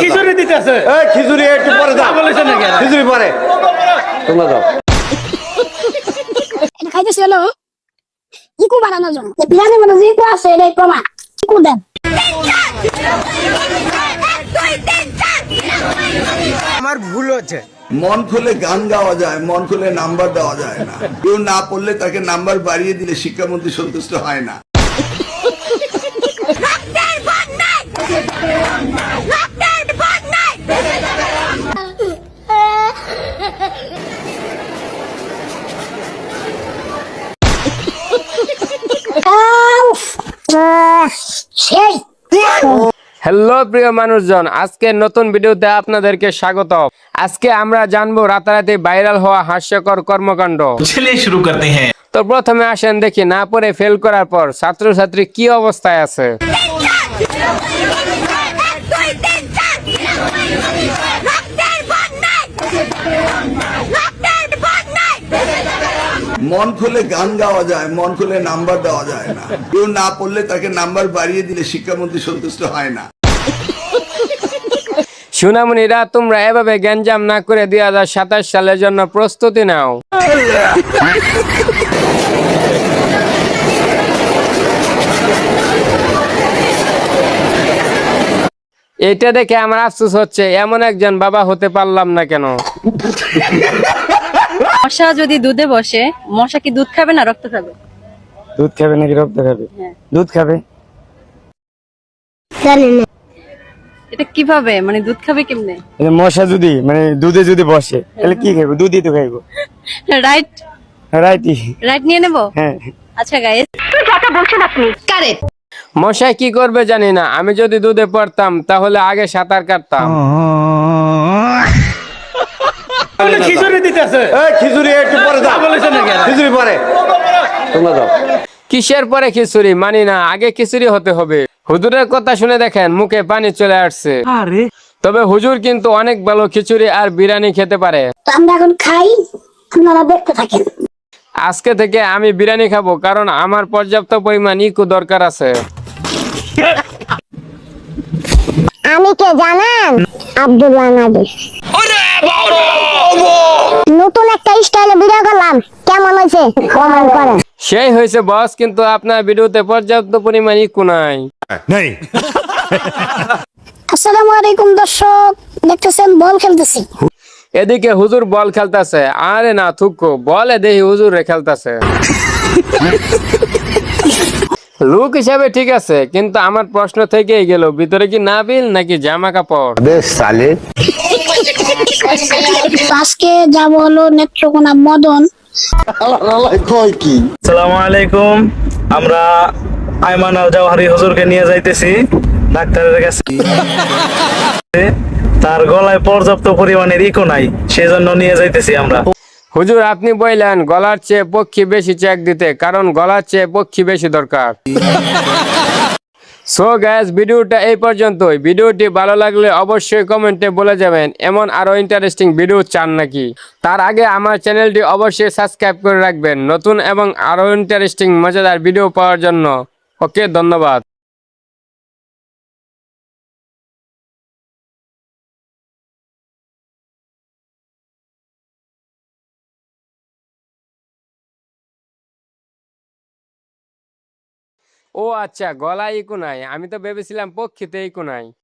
খিচুড়ি দিতেছে। খিচুড়ি একটু পরে দাও, খিচুড়ি পরে তোমরা দাও। এটা খাইতেছি হলো ইকু বানানোর জন্য বিরিয়ানির মধ্যে যে ইকু আছে এটাই প্রমাণ। ইকু দেন। আমার ভুল হচ্ছে। মন খুলে গান গাওয়া যায়, মন খুলে নাম্বার দেওয়া যায় না। কেউ না পড়লে তাকে নাম্বার বাড়িয়ে দিলে শিক্ষামন্ত্রী সন্তুষ্ট হয় না। সেই হ্যালো প্রিয় মানুষজন, আজকে নতুন ভিডিওতে আপনাদেরকে স্বাগত। আজকে আমরা জানবো রাতারাতি ভাইরাল হওয়া হাস্যকর কর্মকাণ্ড। चलिए शुरू करते हैं। তো প্রথমে আসেন দেখি না পড়ে ফেল করার পর ছাত্রছাত্রী কি অবস্থায় আছে। মন খুলে গান গাওয়া যায়, মন খুলে নাম্বার দেওয়া যায় না। কেউ না পড়লে তাকে নাম্বার বাড়িয়ে দিলে শিক্ষামন্ত্রী সন্তুষ্ট হয় না। সুনামুনিরা, তোমরা এভাবে গ্যাঞ্জাম না করে 2027 সালের জন্য প্রস্তুতি নাও। এটা দেখে আমার আফসোস হচ্ছে, এমন একজন বাবা হতে পারলাম না কেন। মশা যদি দুধে বসে, মশা কি দুধ খাবে না রক্ত খাবে? দুধ খাবে নাকি রক্ত খাবে? দুধ খাবে। জানি না এটা কিভাবে, মানে দুধ খাবে কেমনে? মশা যদি মানে দুধে যদি বসে তাহলে কি খাইবো? দুধই তো খাইবো। রাইট রাইটই। রাইট নিয়ে নেব। হ্যাঁ। আচ্ছা গাইস, মশাই কি করবে জানি না, আমি যদি দুধে পড়তাম তাহলে আগে সাঁতার কাটতাম। খিচুড়ি দিতেছে। খিচুড়ি একটু পরে দাও, খিচুড়ি পরে তোমরা দাও। কিসের পরে খিচুড়ি মানি না, আগে খিচুড়ি হতে হবে। হুজুরের কথা শুনে দেখেন মুখে পানি চলে আসছে। তবে হুজুর কিন্তু অনেক ভালো খিচুড়ি আর বিরিয়ানি খেতে পারে। তো আমরা এখন খাই, আপনারা দেখতে থাকেন। আজকে থেকে আমি বিরিয়ানি খাবো, কারণ আমার পর্যাপ্ত পরিমাণ ইকু দরকার আছে। আমি কে জানেন? আব্দুল্লাহ নাদির। নতুন একটা স্টাইলে ভিডিও করলাম, কেমন হয়েছে কমেন্ট করেন। সেই হয়েছে বস, কিন্তু আপনার ভিডিওতে পর্যাপ্ত পরিমাণ ইকু নাই। আসসালামু আলাইকুম দর্শক, দেখতেছেন বল খেলতেছি। এদিকে হুজুর বল খেলতেছে। আরে না থুকো, বলে দেখি হুজুর রে খেলতেছে। লুক হিসাবে ঠিক আছে, কিন্তু আমার প্রশ্ন থেকেই গেল, ভিতরে কি নাবিল নাকি জামা কাপড়? আজকে যাব হলো নেত্রকোনা মদন। আসসালামু আলাইকুম। আমরা আইমান আল জাওহারি হুজুরকে নিয়ে যাইতেছি ডাক্তারের কাছে। তার গলায় পর্যাপ্ত পরিমাণের ইকো নাই, সেজন্য নিয়ে যাইতেছি আমরা। হুজুর আপনি বললেন গলার চেয়ে পক্ষী বেশি চেক দিতে, কারণ গলার চেয়ে পক্ষী বেশি দরকার। সো গাইস, ভিডিওটা এই পর্যন্তই। ভিডিওটি ভালো লাগলে অবশ্যই কমেন্টে বলে যাবেন এমন আরো ইন্টারেস্টিং ভিডিও চান নাকি। তার আগে আমার চ্যানেলটি অবশ্যই সাবস্ক্রাইব করে রাখবেন নতুন এবং আরো ইন্টারেস্টিং মজাদার ভিডিও পাওয়ার জন্য। ওকে, ধন্যবাদ। ও আচ্ছা, গলায় ইকু নাই, আমি তো ভেবেছিলাম পক্ষীতে ইকু নাই।